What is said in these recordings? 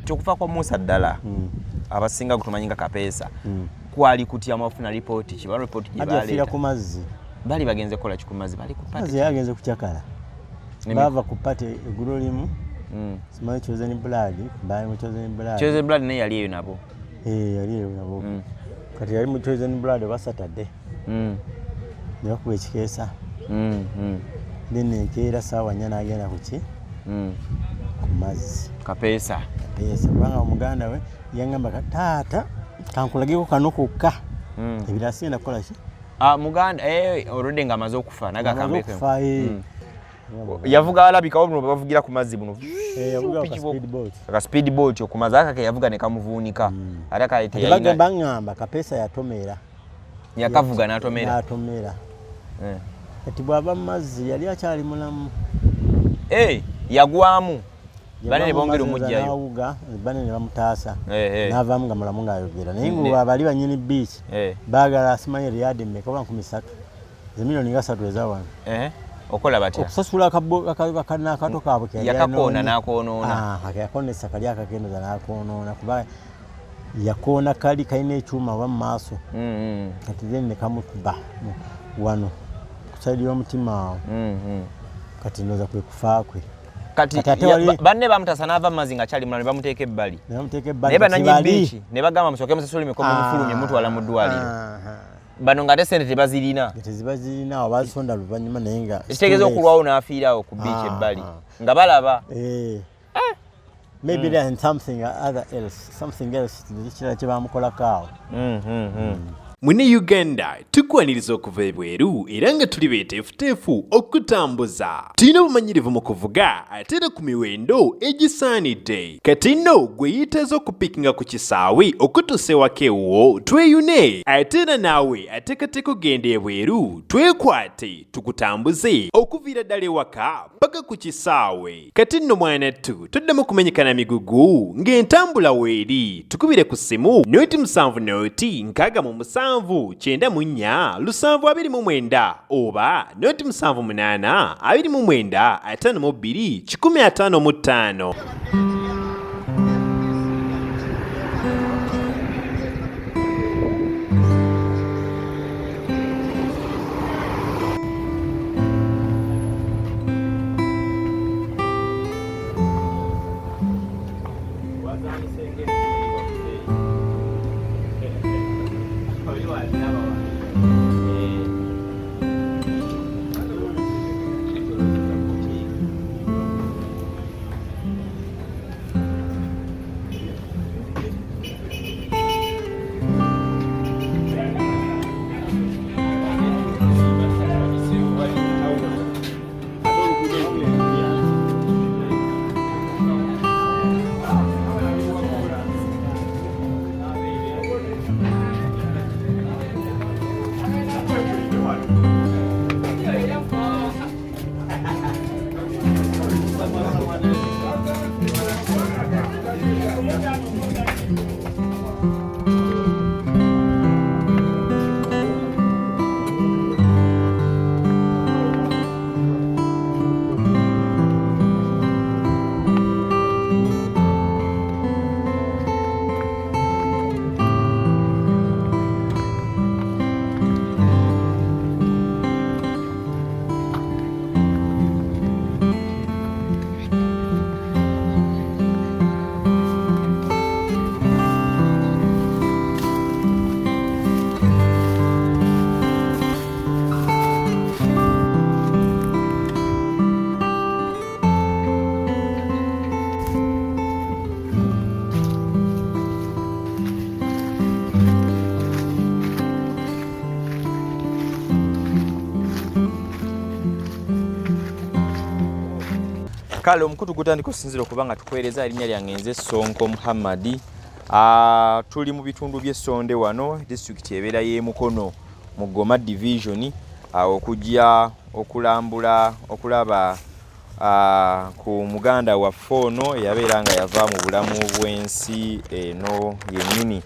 Chokufa kwa Musa ddala abasinga kutumanyinga kapeesa kwali kutya mafuna report kibalo report gibale ajafira ku mazzi bali bagenze kola kikumazi bali kupate mazzi yagenze kuchakala bava kupate eggulo limu simanyi chosen blood bali mu chosen blood ne yali eyo nabo yali eyo nabo kati yali mu chosen blood wa Saturday ne kuwe chikesa then nkera sawa nyana agenda kuki ku mazzi kapeesa banga omuganda we yangamba taata kankulagiko kano kokka ebirasi enda kola ki muganda already ngamaze okufa naga kambeke yavuga alabika obno bavugira ku mazzi buno yavuga ka speed boat okumaza akake yavuga ne kamuvuunika ataka ite yalina bangamba kapeesa yatomera yakavuga natomera kati bwaba mazzi yali akyali mulamu yagwamu banene bongera omujjayo awuga banene bamutaasa n'avaamu nga mulamu ng'ayogera naye ngo abali banyini beach baagala asimanyi riyadi mmeka oba 3 zemiliyoni nga 3 ezawano okola batya okusasula akato kaabwe yakakoona n'akoonoona yakonesa kali akakendoza n'akoonoona kuba yakoona kali kalina ekyuma oba mu maaso kati then ne kamukuba wano kusaidi y'omutima awo kati ndoza kwe kufa kwe kati banne bamutasa n'ava mazi nga kyali mulala ne bamuteeka ebbali naye bananyi biiki ne bagamba musoke musasule mikomo mufulumye mutwala mu ddwaliro bano nga ate sente tebazirina abazisonda luvannyuma naye nga ekitegeeza okulwawo n'afiirawo ku biiki ebbali nga balaba maybe there is something else kirala kye bamukolako awo Mune Uganda tukwaniriza okuva ebweru era nga tuli beeteefuteefu okutambuza. Tulina obumanyirivu mu kuvuga ate era ku miwendo egisaanidde. Kati nno gwe yeetaaza okupikinga ku kisaawe okutuusa ewaka ewuwo tweyune ate era naawe ateekateeka ogenda ebweru twekwate tukutambuze okuviira ddala ewaka paka ku kisaawe. Kati nno mwanattu toddamu kumenyekana migugu ng'entambula weeri tukubire ku ssimu noti 7 noti 6 94 729 oba noti 78 29 52 155. Kale omukutu gutandika okusinzira okuba nga tukwereza erinnya lyange nze Sonko Muhammad. Tuli mu bitundu by'Essonde wano district ebeera y'e Mukono mu Goma division okujja okulambula okulaba ku muganda waffe ono yabeera nga yava mu bulamu bw'ensi eno yennyini.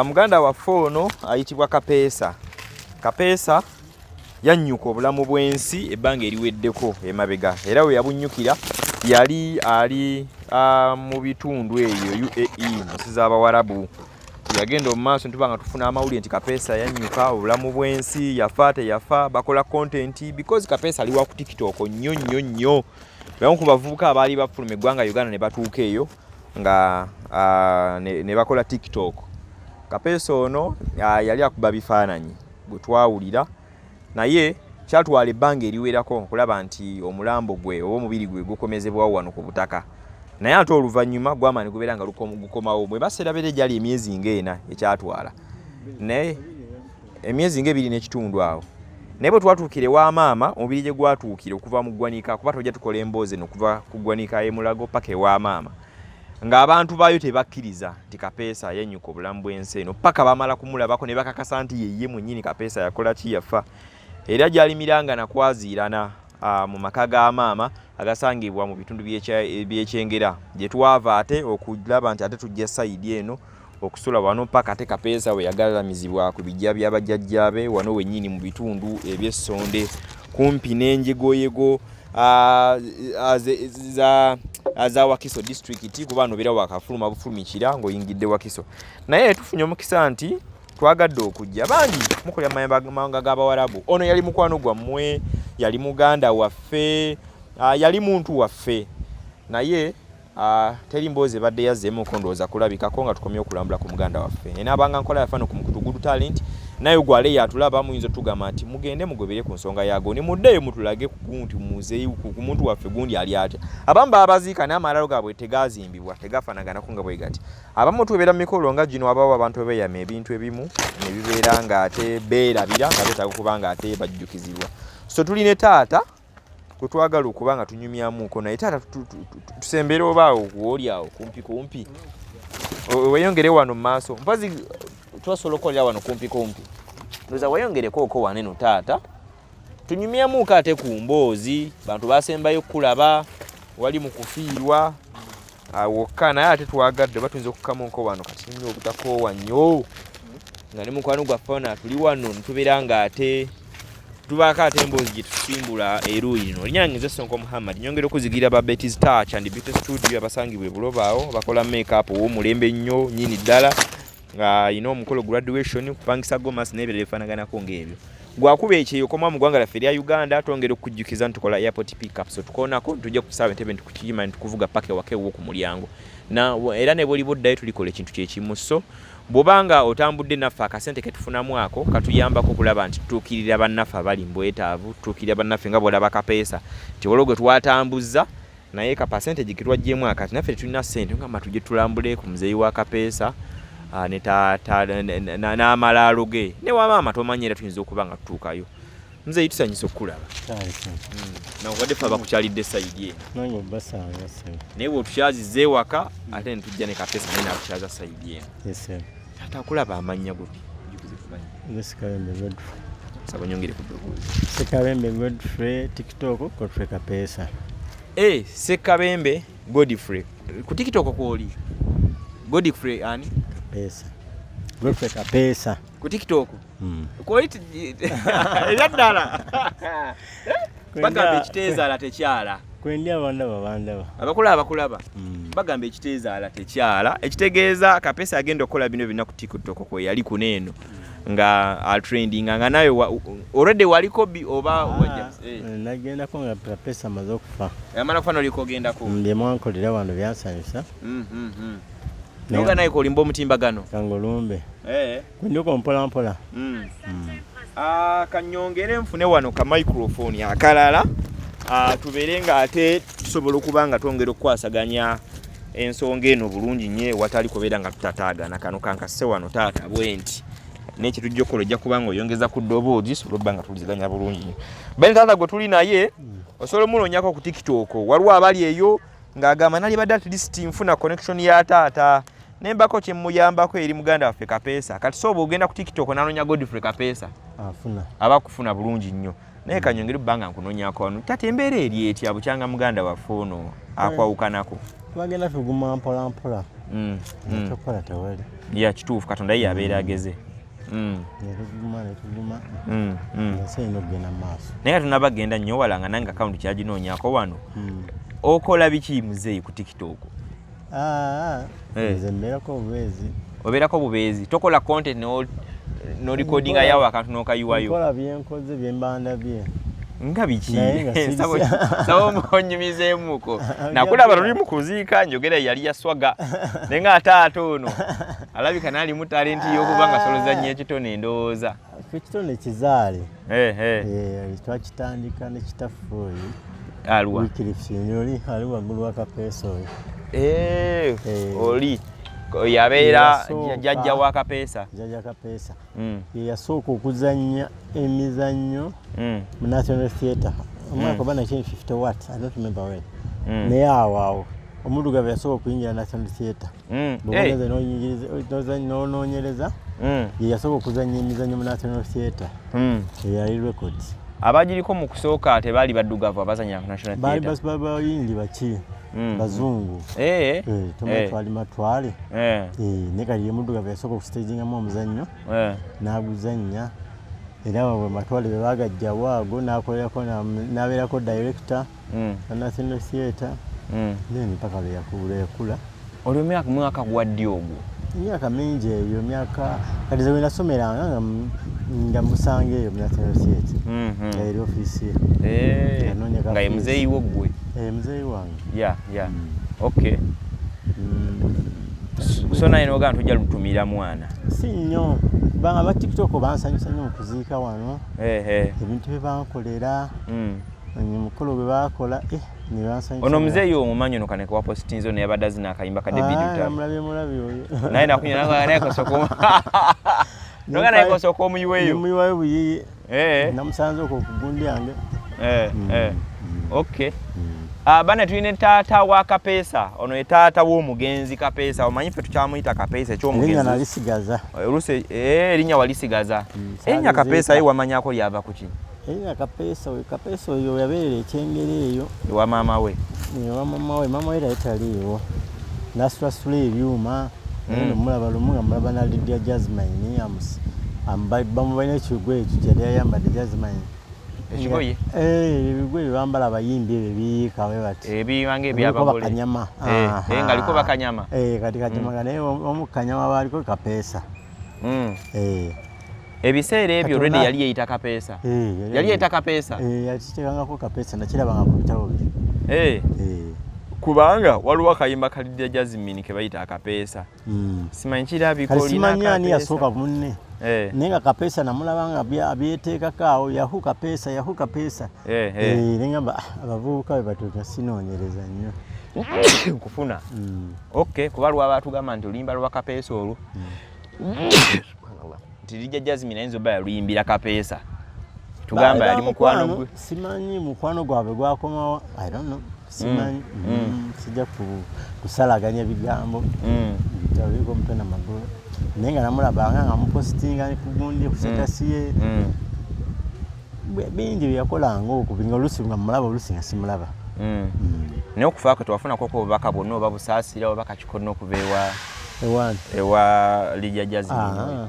Muganda waffe ono ayitibwa Kapeesa. Kapeesa yannyuka obulamu bw'ensi ebbanga eriweddeko emabega era we yabunnyukira yali ali mu bitundu eyo UAE musiza abawarabu yagenda mu maaso ntubanga tufuna amawulire nti Kapeesa yanyuka obulamu bw'ensi yafa teyafa bakola content because Kapeesa ali wa ku TikTok nnyo bamu ku bavubuka abaali bafuluma eggwanga Uganda ne batuuka eyo nga ne bakola TikTok. Kapeesa ono yali akuba bifaananyi bwe twawulira naye kyatwala ebbanga eriwerako okulaba nti omulambo gwe oba omubiri gwe gukomezebwawo wano ku butaka naye ate oluvannyuma gwamaani gubeera nga gukomawo bwe baseerabere gyali emyezi ng'ena ekyatwala naye emyezi ng'ebiri n'ekitundu awo naye bwe twatuukire wa maama omubiri gye gwatuukire okuva mu ggwanika kuba tojja tukola emboozi eno okuva ku ggwanika y'emulago paka ewa maama ng'abantu baayo tebakkiriza nti Kapeesa yannyuka obulamu bw'ensi eno paka bamala kumulabako ne bakakasa nti ye mwennyini Kapeesa yakola ki yafa era gyalimiranga nakwaziirana mu maka ga maama agasangibwa mu bitundu by'ekyengera gye twava ate okulaba nti ate tujja sayidi eno okusula wano paka ate Kapeesa we yagalamizibwa ku bijja by'abajjajjabe wano wennyini mu bitundu eby'essonde kumpi n'enjegoyego za Wakiso district kuba no bera wakafuluma bufulumikira ng'oyingidde Wakiso naye tufunye omukisa nti twagadde okujja bangi mukolya mawanga g'abawarabu ono yali mukwano gwammwe yali muganda waffe yali muntu waffe naye teri mboozi badde yazzeemu okondooza kulabikako nga tukomye okulambula ku muganda waffe enaabanga nkola yafano ku mukutugudu talent naye gwale yatulaba muyinza tugamba nti mugende mugobere ku nsonga yago ne muddeyo mutulage kunti muzeeyi ku muntu waffe gundi ali atya abamu babaziika n'amalalo gaabwe tegazimbibwa tegafaanaganako nga bwe gati abamu tubeera mu mikolo nga gino abawo abantu beeyama ebintu ebimu ne bibeera ng'ate beerabira nga beetaaga okuba ng'ate bajjukizibwa so tuli ne taata kwe twagala okuba nga tunyumyamuko naye taata tusembere obaawo kuwoli awo kumpi weyongere wano mu maaso mpazi twasobola okukolera wano kumpi ndoza weyongereko wano eno taata tunyumyamuko ate ku mboozi bantu basembayo kulaba wali mu kufiirwa wokka naye ate twagadde batuyinza okukkamuko wano kati nnyo obutakoowa nnyo nga ne mukwano gwaffe wano tuli wano nitubeera ng'ate tubaako ate emboozi gye tusimbula eruuyi lino linyange Sonko Muhammad nyongera okuzigira ba Betty's Touch and Beauty Studio abasangibwe bulobaawo bakola make-up ow'omulembe nnyo nnyini ddala nga omukolo graduation kupangisa gomas n'ebirala ebifaanaganako ng'ebyo gwakuba ekyeyo okoma mu ggwanga lyaffe erya Uganda twongera okukujjukiza nti tukola airport pick-up so tukoonako tujja kusaba entebe ntukiyima nitukuvuga paka ewaka ewuwo ku mulyango era ne bw'oliba oddayo tulikola ekintu kyekimu so bw'obanga otambudde naffe akasente ke tufunamu ako katuyambako okulaba nti tutuukirira bannaffe abali mu bwetaavu tutuukirira bannaffe nga bw'olaba Kapeesa nti olwo gwe twatambuzza naye ka percentage ke twaggyemu akati naffe tetulina ssente ngamba tujje tulambule ku muzeeyi wa Kapeesa n'amalaalo ge ne wamaama tomanyi era tuyinza okuba nga tutuukayo muzeeyi tusanyusa okukulaba nawadde ffe abakukyalidde sayidi eno naye bw'otukyazizza ewaka ate ne tujja ne Kapeesa naye n'atukyaza sayidi eno taata akulaba amanya guti sabonyongere ku Sekabembe Godfrey TikTok Godfrey Kapeesa Sekabembe Godfrey ku TikTok kwoli Godfrey ani Godfrey Kapeesa ku TikTok kwoli ebyadala bagamba ekiteezaala tekyala kwendya bandaba abakulaba bagamba ekiteezaala tekyala ekitegeeza Kapeesa agenda okukola bino byonna ku TikTok kwe yali kuneeno nga trending nga nayo already waliko oba nagendako nga Kapeesa amaze okufa amala kufa noliko ogendako byemwankolera wano byansanyusa noga naye kolimba omutimbagano kangolumbe kwendyoko mpolampola kanyongere nfune wano ka microphone akalala tubeere nga ate tusobola okuba nga twongera okukwasaganya ensonga eno bulungi nnyo watali kubeera nga tutataagana kano kankase wano taata bwenti n'ekyo tujja okukola ojja kuba nga oyongeza ku ddoboozi sobola okuba nga tuliziganya bulungi nnyo bani taata gwe tuli naye osobola omulonyako ku TikTok waliwo abali eyo ng'agamba nali badde at least nfuna connection ya taata nembako kyemuyambako eri muganda waffe Kapeesa kati soba ogenda ku TikTok n'anonya Godfrey Kapeesa abakufuna bulungi nnyo naye kanyongere bbanga nkunoonyako wano taata embeera eri etya bukyanga muganda waffe ono akwawukanako twagenda tuguma mpolampola ekyokukola tewali kituufu Katonda ye abeera ageze netuguma ensi erina okugenda mu maaso naye nga tunabagenda nnyo wala nga nange akawunti kyaginoonyako wano okola biki muzeeyi ku TikTok? Nze mbeerako obubeezi. Obeerako bubeezi, tokola content no recordinga yawo akantu n'okayiwayo? Nkola byenkoze byembanda bye. Nga biki? Sabo onyumizeemuko. Nakulaba luli mu kuziika njogera yali yaswaga naye nga ate ono alabika naali mu talenti y'okuba nga soloza nnyo ekitone ndowooza. Ekitone kizaale. Twakitandika ne kitaffe oyo. Alwa. Wikirifini oli ali waggulu wa Kapeesa oyo. Oli yabeera jjajja wa Kapeesa. Jjajja Kapeesa. Ye yasooka okuzannya emizannyo mu National Theatre. Omwaka gwa 1950 what? I don't remember when. Naye awo omuddugavu yasooka okuyingira National Theatre. N'onoonyereza ye yasooka okuzannya emizannyo mu National Theatre. Yali records. Abagiriko mu kusooka tebaali baddugavu abazannya ku National Theatre. Baali bayimbi baki bazungu. Twali matwale. Ne kali ye muddugavu yasooka okustagingamu omuzannyo n'aguzannya. Era bwe matwale be bagajja waago n'akolerako n'abeerako director wa National Theatre. Then mpaka lwe yakula. Olwo mwaka gwaddi ogwo? Emyaka mingi eyo, myaka kati ze nasomeranga nga musanga eyo mu National Theatre. Eri ofiisi ye. Nga ye muzeeyi wo ggwe? Muzeeyi wange. Okay. So naye n'ogaa ntujja lutumira mwana? Si nnyo. Kubanga aba TikTok bansanyusa nnyo mu kuziika wano. Ebintu bye bankolera. Omukolo gwe baakola ne bansanyusa. Ono muzeeyi omumanyi ono kaneka wa postinzo ne yabadde azina akayimba ka David Lutalo. Mulabye oyo. Naye nakunya naye kosoko. Noga naye kosoko omuyiweyo. Omuyiweyo buyiyi. Namusanze okwo ku gundi yange. Okay. Bana tulina taata wa Kapeesa, ono ye taata w'omugenzi Kapeesa. Omanyi ffe tukyamuyita Kapeesa eky'omugenzi. Erinnya nalisigaza. Erinnya walisigaza. Erinnya Kapeesa ye wamanyako lyava ku ki? Erinnya Kapeesa oyo yabeerera Ekyengere eyo. Ewa maama we? Ewa maama we. Maama we taliiwo. N'asulasula ebyuma. Mulaba lumu nga mulaba na Lydia Jasmine bamubalina ekigoye ekyo yali ayambadde Jasmine. Ekigoye? Ebigoye bambala abayimbi ebyo biyiika bwe bati. Ebiyiwa ng'ebyabagole. Bakanyama. Nga liko bakanyama. Kati kanyama naye omu kanyama baaliko Kapeesa. Ebiseera ebyo already yali yeeyita Kapeesa. Yali yeeyita Kapeesa. Yakiteekangako Kapeesa nakirabanga ku bitabo bye. Kubanga waliwo akayimba ka Lydia Jasmine ke bayita Kapeesa. Simanyi kirabika olina Kapeesa. Simanyi ani yasooka munne. Naye nga Kapeesa namulaba nga abyeteekako awo Yahoo Kapeesa. Ne ngamba abavubuka be batuuka sinoonyereza nnyo. Kufuna. Okay, kuba lwaba atugamba nti oluyimba lwa Kapeesa olwo. Nti Lydia Jasmine ayinza obba yaluyimbira Kapeesa. Tugamba yali mukwano gwe. Simanyi mukwano gwabwe gwakomawo. I don't know. Simanyi. Sijja kusalaganya bigambo. Bitaliko mutwe n'amagulu. Naye nga namulabanga nga mupositinga ku gundi ku sitasi ye. Bingi bye yakolanga okubinga oluusi nga mulaba oluusi nga simulaba. Naye okufaako tewafunako obubaka bwonna oba busaasira oba kakikono okuva ewa Lydia Jasmine.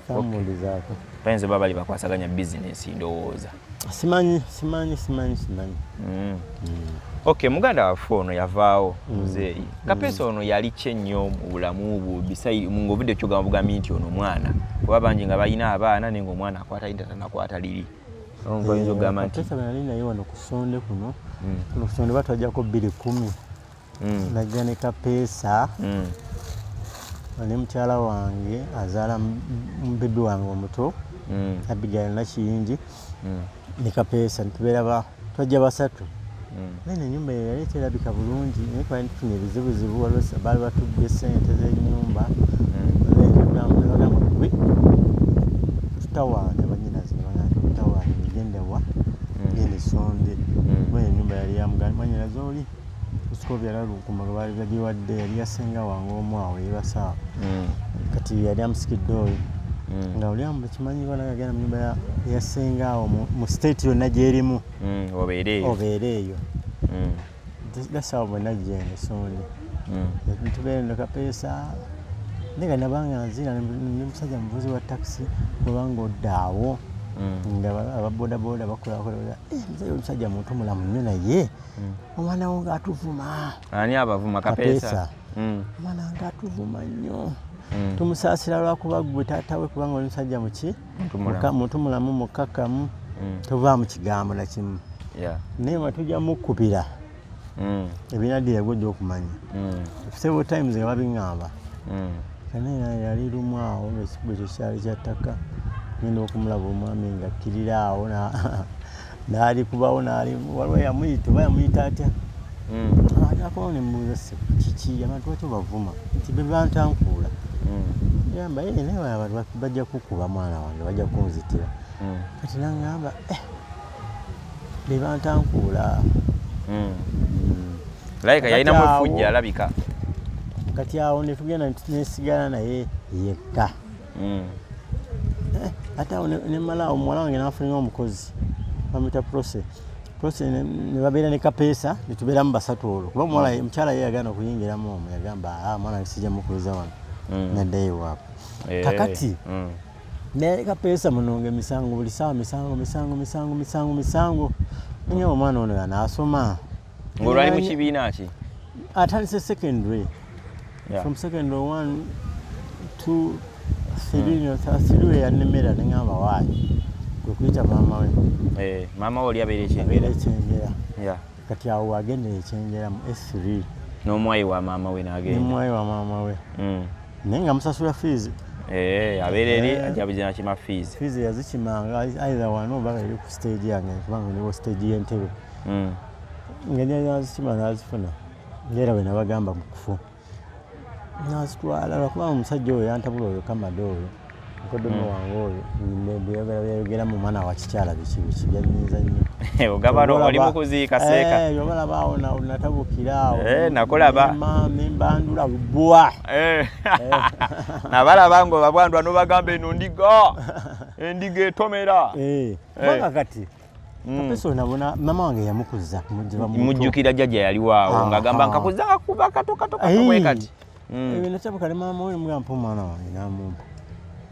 Samuulizaako. Bayinza oba bali bakwasaganya bizinesi ndowooza. Simanyi. Okay, muganda waffe ono yavaawo muzeeyi. Kapeesa ono yali kye nnyo mu bulamu bwo ng'ovudde kyogamba nti ono mwana. Kuba bangi nga balina abaana naye ng'omwana akwata liri tanakwata liri. Oyinza okugamba nti Kapeesa nali naye wano ku Ssonde kuno. Kuno ku Ssonde batwajjako 210. Najja ne Kapeesa. Ne mukyala wange azaala mubebe wange omuto. Abigail Nakiyingi. Ne Kapeesa nitubeera twajja basatu. Naye ennyumba yali terabika bulungi naye twali tufuna ebizibuzibu waliwo baali batubbye ssente z'ennyumba. Bagamba gwe tutawaanya bannyinaze ne bagamba tutawaanya mugende wa genda e Ssonde. Kuba ennyumba yali ya muganda mwannyinaze oli Kusikobi yalalunkuma lwe baali bagiwadde yali yasenga wange omu awo yeebasaawa. Kati yali amusikidde oyo. Nga oli amu bakimanyibwa naye agenda mu nyumba yasenga awo mu state yonna gy'erimu. Obeera eyo. That's how bwe najja eno Ssonde. Ntubeera ne Kapeesa. Naye nga nabanga nzira ne musajja muvuzi wa takisi kubanga odda awo. nga ababodaboda bakola nze omusajja muntu mulamu nnyo naye omwana wo ng'atuvuma. Ani abavuma Kapeesa? Omwana ng'atuvuma nnyo. Tumusaasira lwakuba gwe taatawe kubanga oli musajja muntu mulamu mukkakkamu tovaamu kigambo na kimu. Naye bwe tujja mukkubira ebinaddira gwojja okumanya. Several times nga babiŋŋamba. Kane yali lumu awo ng'ekikubo ekyo kyali kya ttaka. Ngenda okumulaba omwami ng'akkirira awo n'alikubawo waliwo yamuyita oba yamuyita atya. Akawo ne mmubuuza kiki abantu bakyo bavuma nti be bantankuula. Gamba naye abantu bajja kukuba mwana wange bajja kunzitira. Kati naŋŋamba be bantankuula. Layika yalinamu effujja alabika. Kati awo ne tugenda nesigala naye yekka. Ate awo ne mala omuwala wange n'afunira omukozi bamuyita Prose ne babeera ne Kapeesa ne tubeeramu basatu olwo kuba omukyala ye yagenda okuyingiramu omwo yagamba mwana wange sijja mukuliza wano naddayo ewaabwe. Kakati ne Kapeesa munonga emisango buli ssaawa misango naye omwana ono y'anaasoma. Ng'olwali mu kibiina ki? Atandise secondary. From secondary 1 to 3 yanemera neŋŋamba waayi gwe kuyita maama we. Maama we oli abeera Ekyengera. Kati awo agendera Ekyengera mu S3. N'omwayi wa maama we n'agenda. N'omwayi wa maama we. Naye nga musasula fees. Abeera eri ajabuze nakima fees. Fees yazikimanga either wano oba eri ku stage yange kubanga ndiwo stage y'Entebbe. Nga nazikima n'azifuna. Ng'era bwe nabagamba mu kufu. Nazitwala lwakuba omusajja oyo yantabula oyo Kamado oyo mukoddomi wange oyo yayogera mu mwana wa kikyala biki byanyiiza nnyo. Ogabano oli mu kuziika seeka. Yobalaba awo natabukira awo. Nakulaba. Nembandula bwa. Nabalaba ng'obabwandwa n'obagamba eno ndiga. Endiga etomera. Kubanga kati Kapeesa nabona mama wange yamukuza mujjukira jjajja yali waawo ng'agamba nkakuza kakuba katoka bwe kati. Natabuka ne maama we mugamba omwana wange n'amumpa.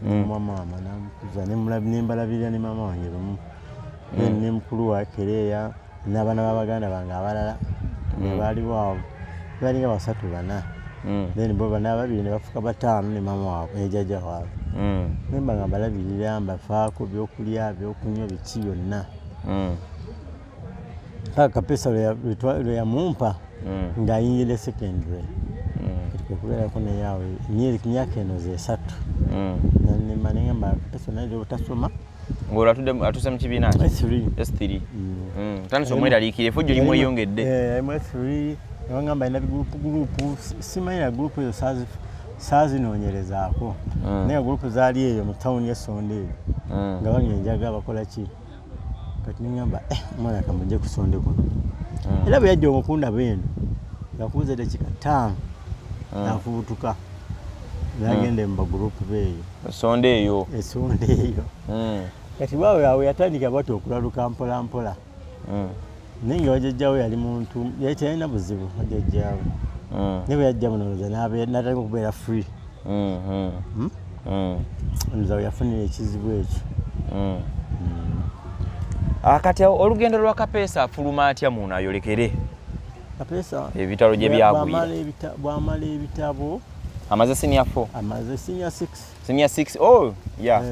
Maama namukuza nembalabirira ne maama wange lumu. Ne mukulu wa Kereya n'abaana b'abaganda bange abalala baaliwo awo balinga 3-4. Then bo bana babiri ne bafuka 5 ne maama waabwe ejjajja waabwe. Nemba nga mbalabirira mbafaako byokulya byokunywa biki byonna. Kapeesa lwe yamumpa ng'ayingidde secondary. Kubeerako naye awo emyaka eno ze 3. Nemba neŋŋamba Kapeesa naye obutasoma. Ng'olwo atuse mu kibiina ki? S3. Tandise omweraliikira effujjo limweyongedde. S3 nebaŋŋamba alina gurupu simanyi na gurupu ezo saazinoonyerezaako. Naye gurupu zaali eyo mu tawuni y'Essonda eyo nga bangenjaga bakola ki. Kati neŋŋamba omwana kamujje ku Sonde kuno. Era bwe yajja omukunda bwenu yakubuza eddakiika 5 n'afubutuka n'agenda mu bagurupu beeyo. Essonda eyo. Kati baawe awo yatandika bati okulaluka mpola mpola. Naye nga bajjajjawe yali muntu yali talina buzibu bajjajjawe. Naye bwe yajja muno n'atandika okubeera free. Ndowooza yafunira ekizibu ekyo. Kati olugendo lwa Kapeesa afuluma atya muno ayolekere? Kapeesa ebitalo gye byagwira. Bw'amala ebitabo amaze senior 4. Amaze senior 6. Senior 6. Oh, yeah.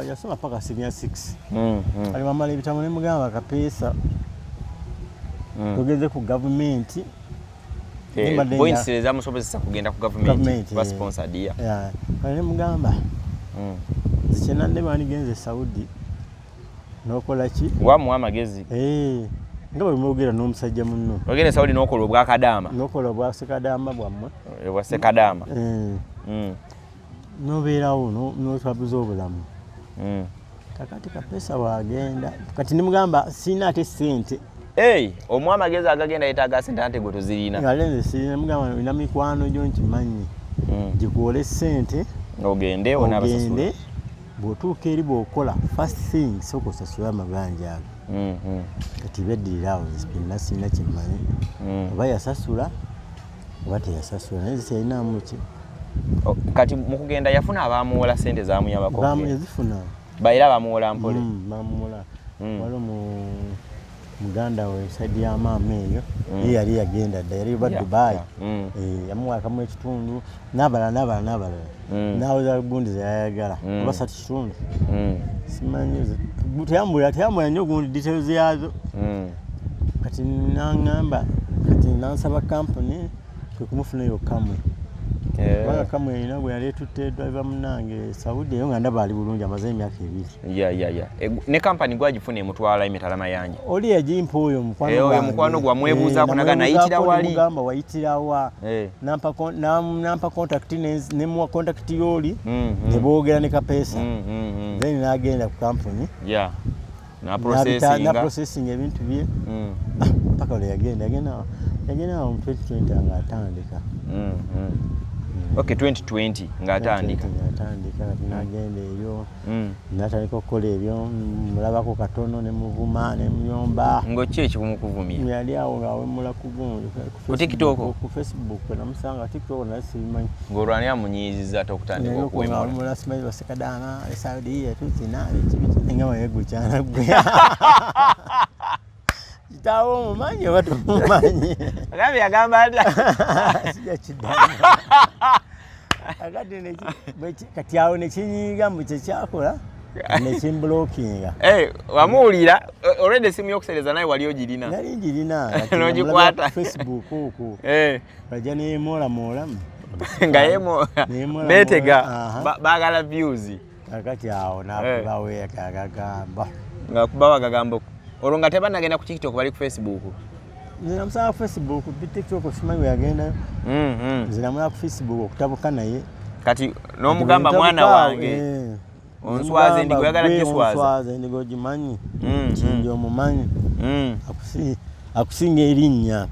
Yasoma paka senior 6. Ali bw'amala ebitabo ne mugamba Kapeesa tugeze ku gavumenti. Boyinsereza musobozesa kugenda ku gavumenti ba sponsored ya. Kale ne mugamba zikyenande banigenze Saudi n'okola ki? Wamuwa amagezi. Nga bwe mwogera n'omusajja munno. Ogende Saudi n'okola obwakadaama. N'okola obwasekadaama bwammwe. Obwasekadaama. N'obeerawo n'otabuza obulamu. Kakati Kapeesa wagenda. Kati ne mugamba sina ate ssente. Omuwa amagezi agagenda yetaaga ssente ate gwe tozirina. Ngalenze sirina mugamba olina mikwano gyo nkimanyi. Gikuwole ssente. Ogende onaabasasula. Bw'otuuka eri bw'okola first thing sooka osasula amabanja ago. Kati beddirira awo zipinna sirina kimmanyi. Oba yasasula oba teyasasula naye zisirinamu ki. Kati mu kugenda yafuna abaamuwola ssente zaamuyambako. Yazifuna. bayira bamuwola mpole bamuwola waliwo muganda we saidi ya maama eyo ye yali yagenda dda yali ba Dubai yamuwaakamu ekitundu n'abalala n'awoza gundi zeyayagala oba 3 kitundu simanyi teyambula nnyo gundi details yazo kati naŋŋamba kati nansaba kampuni kwekumufunayo kamwe kubanga kamwe erina gwe yali etutte driver munange Saudi eyo nga ndaba ali bulungi amaze emyaka 2 ne kampani gwagifuna emutwala emitala mayanja oli yagimpa oyo mukwano gwa mwebuuzaako naga nayitira wali mugamba wayitirawa nampa contact nemuwa contact y'oli ne boogera ne kapeesa then n'agenda ku kampuni na processing ebintu bye mpaka ole yagenda mu 2020 nga atandika Okay, 2020 ng'atandika nagenda eyo natandika okukola ebyo mulabako katono ne muvuma ne muyomba ngoki ekikumukuvumya yali awo ng'awemula ku ku Facebook namusanga TikTok nasimanyi ng'olwani amunyiiziza ate okutandika okuwemula ng'awemula simanyi basekadaana esaudi yatuzina nga wayegukyana gwe kitawo omumanyi oba tumumanyi agambye yagamba atya sijakiddamu kati awo nekinyiiga mu kyekyakola nekimbulokinga wamuwulira already esimu y'okusereza naye wali ogirina nali njirina nogikwata Facebook okwo bajja neemoolamoola nga beetega baagala views kakati awo nakubawo agagamba ngakubawo agagamba olwo nga tebanagenda ku TikTok bali ku Facebook nzina musanga ku Facebook TikTok simanyi yagenda nzina mula ku Facebook okutabuka naye kati n'omugamba mwana wange onswaze ndigo yagala kiswaze ndigo gimanyi kinjo omumanyi akusinga erinnya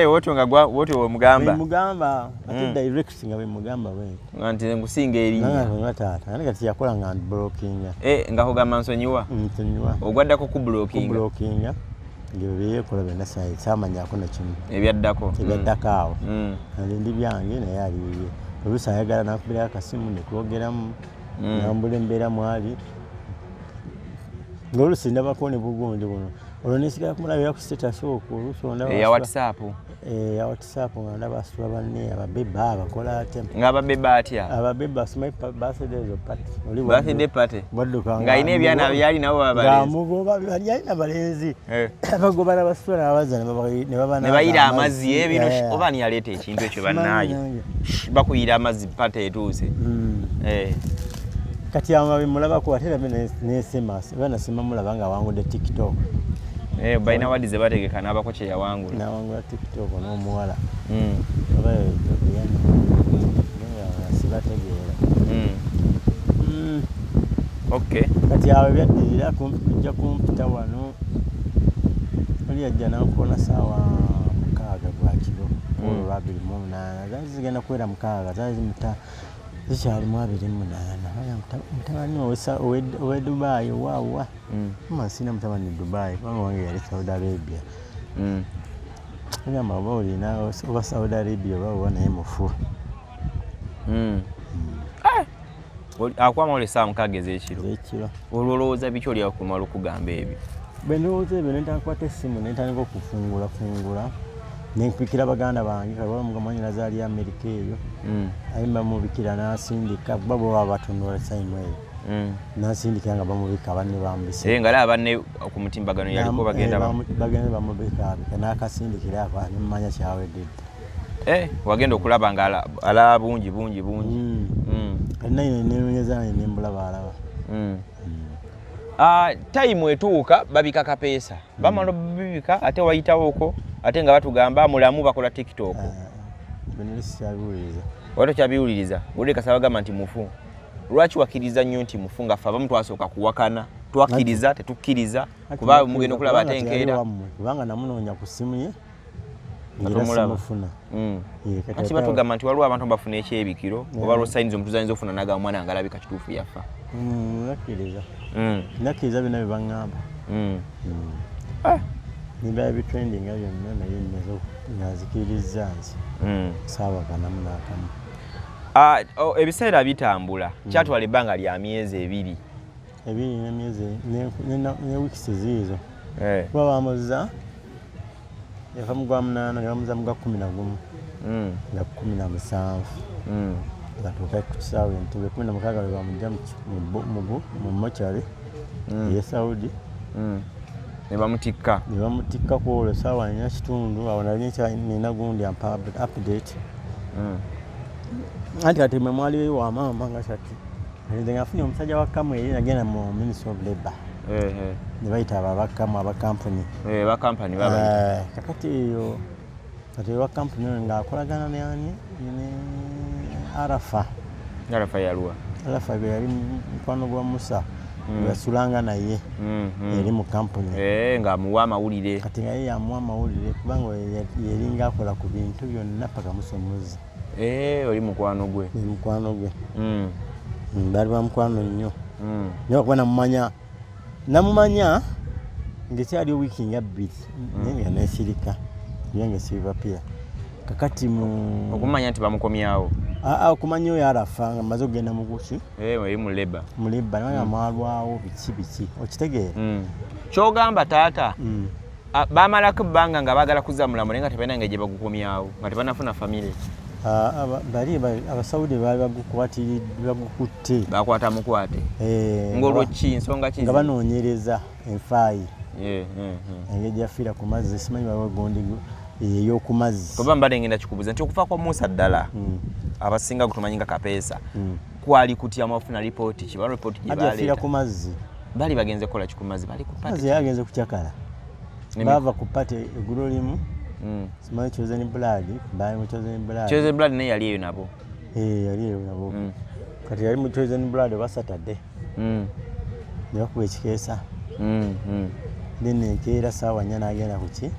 wotyo nga wotyo mugamba ate direct nga bemugamba bwe nti ngusinga erinnya nga taata ani kati yakola nga blocking nga kugamba nsonyiwa ogwaddako ku blocking ngibyo byekola byonna samanyako nakimu ebyaddako awo ndi byange naye aliye oluusi ayagala nakubira akasimu netwogeramu nambula embeera mwali ng'oluusi ndabako ne bugundi buno olwo nesigala kumulabira ku status okwo oluusi ya WhatsApp ya WhatsApp nga ndaba asitula banne ababeba abakola atya ng'ababeba atya ababeba simanyi birthday party nga alina ebyana byali nabo bali alina balenzi bagoba n'abasitula n'abaza ne bayira amazzi ebino oba ani yaleeta ekintu ekyo bannaaye bakuyira amazzi pata etuuse kati awo nga bemulabako ate era banasima mulaba nga awangudde TikTok balina wadi ze bategeka n'abako kye yawangula nawangula TikTok n'omuwala sibategeera kati awo ebyaddirira kujja kumpita wano oli yajja nankona saawa 6 gwakiro olwa 28 zigenda kuwera 6 zaali zikyalimu 28 mutabani owe Dubai waawa masina mutabani Dubai kubanga wange yali Saudi Arabia agamba oba olina oba Saudi Arabia oba oba naye mufu akwama ole saa 6 ez'ekiro olwo olowooza biki oli akumala okugamba ebyo bwe ndowooza ebyo nentakwata essimu nentandika okufungula nenkubikira baganda bange kalwala mugamanyi nazaali Amerika eyo ayimba mubikira nasindika kuba bwe baba batunula sayimu eyo nasindika nga bamubika banne bambise nga laba banne ku mutimbagano yaliko bagenda bamubika nakasindikira ako nimumanya kyawedde wagenda okulaba nga alaba bungi naye nenyeza nembulaba alaba time etuuka babika kapeesa bamala bibika ate wayitawoko ate nga batugamba mulamu bakola TikTok watu kyabiwuliriza budde kasaba gamba nti mufu lwaki wakkiriza nnyo nti mufu nga ffe abamu twasooka kuwakana twakkiriza tetukkiriza kuba mugenda okulaba ate enkeera kubanga namunoonya ku ssimu ye kati batugamba nti waliwo abantu bafuna ekyebikiro oba lwosayiniza omuntu zayinza okufuna nagamba mwana nga alabika kituufu yafa nakkiriza byonna bye baŋŋamba niba ebitrending nga byonna naye nazikiriza nzi saawa 4 ebiseera bitambula kyatwala ebbanga lya myezi 2 ebiri n'emyezi ne weeks ziizo kuba bamuza yava mu gwa munaana ne bamuza mu gwa 11 nga 17 ngatuuka ku kisaawe Entebbe 16 lwe bamujja mu mochari ye Saudi ne bamutikka ku olwo essaawa 4:30 awo nina gundi ampa update anti kati mwe mwali wa maama nga shati nze ngafunye omusajja wa Kamwe yali nagenda mu Ministry of Labour ne bayita abakamu abakampuni bakampani baba kakati eyo kati wa kampuni ng'akolagana ne Arafa yaluwa Arafa gwe yali mukwano gwa Musa yasulanga naye eri mu kampuni ng'amuwa amawulire kati nga ye yamuwa amawulire kubanga yeringa akola ku bintu byonna paka musomozi oli mukwano gwe bali bamukwano nnyo naye okuba namumanya ng'ekyali wiiki nga 2 naye nga neesirika yange sibapira kakati okumanya nti bamukomyawo okumanya oyo Arafa nga maze okugenda mu kuki eri mu Labour naye mwalwawo biki okitegeera kyogamba taata bamalako ebbanga nga baagala kuzamula naye nga tebalina ngeri gye bagukomyawo nga tebanafuna famire bali Abasaudi baali bagukutte bakwata mukwate ng'olweki nsonga ki nga banoonyereza enfaayi engeri gyafiira ku mazzi simanyi babagondi ey'oku mazzi kuba mbadde ngenda kikubuuza nti okufa kwa Musa ddala abasinga gutumanyi nga kapeesa kwali kutya mwafuna lipooti kiba lipooti gye baleeta yafiira ku mazzi bali bagenze kola ki ku mazzi bali ku pati yagenze kukyakala bava ku pati eggulo limu simanyi Chosen Blood bali mu Chosen Blood naye yali eyo nabo yali eyo nabo kati yali mu Chosen Blood oba Saturday ne bakuba ekikeesa then enkeera ssaawa 4 n'agenda ku ki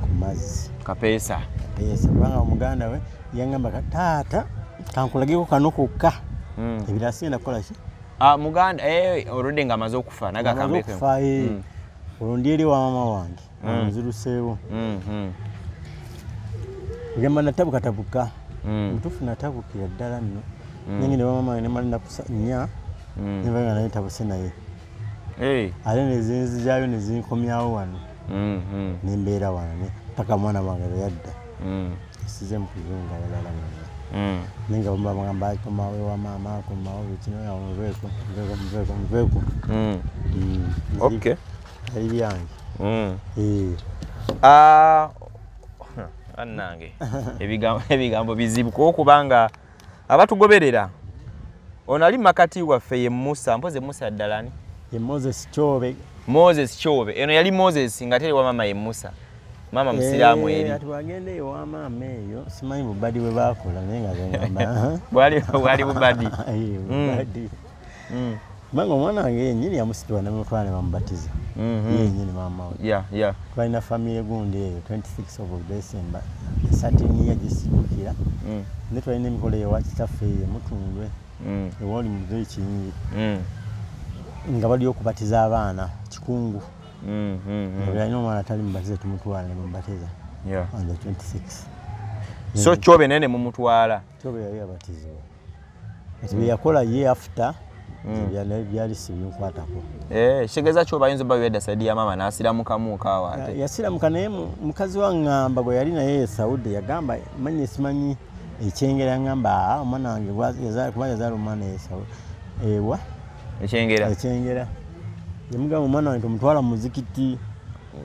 ku mazzi kapeesa kubanga omuganda we yangamba taata kankulageko kano kokka ebirala sigenda kukola ki muganda olwedde nga amaze okufa nagakambeekufa olwo ndi eri wa maama wange nziruseewo gamba natabukatabuka mutuufu natabukira ddala nno nengende wa maama wange nemalina nya nebaga naye tabuse naye ate nezinzijayo nezinkomyawo wano nembeera wano paka mwana wange lweyadda esize mu kuzunga balala nenga bamugamba komawe wa maama komawe kino muveeko okay ali byange annange ebigambo bizibu kubanga abatugoberera ono ali makati waffe ye Musa mpoze Musa ddalani ye Moses Chobe eno yali Moses nga tere wa mama ye Musa mama musiraamu eri ati wagende wa mama eyo simanyi bubadi bwe bakola naye nga zengamba bwali bubadi Mango mwana wange yenyini yamusitwa namutwala bamubatiza yenyini mama we twalina family gundi eyo 26 of December Saturday yagisibukira ne twalina emikolo eyo wakitaffe ye Mutundwe ewali muzeyi Kinyinyi nga bali okubatiza abaana kikungu yalina omwana atali mubatiza tumutwala ne mubatiza on the 26 so Chobe nene mumutwala Chobe yali abatizibwa ati yakola ye after byali sibinkwatako shegeza Chobe ayinza ba yedda saidi ya mama nasiramuka muka ate yasiramuka naye mukazi wa ngamba gwe yali naye Saudi yagamba manyi simanyi ekyengera ngamba omwana wange yazala omwana ye Saudi ewa ekyengera yamugamba omwana wange tumutwala mu muzikiti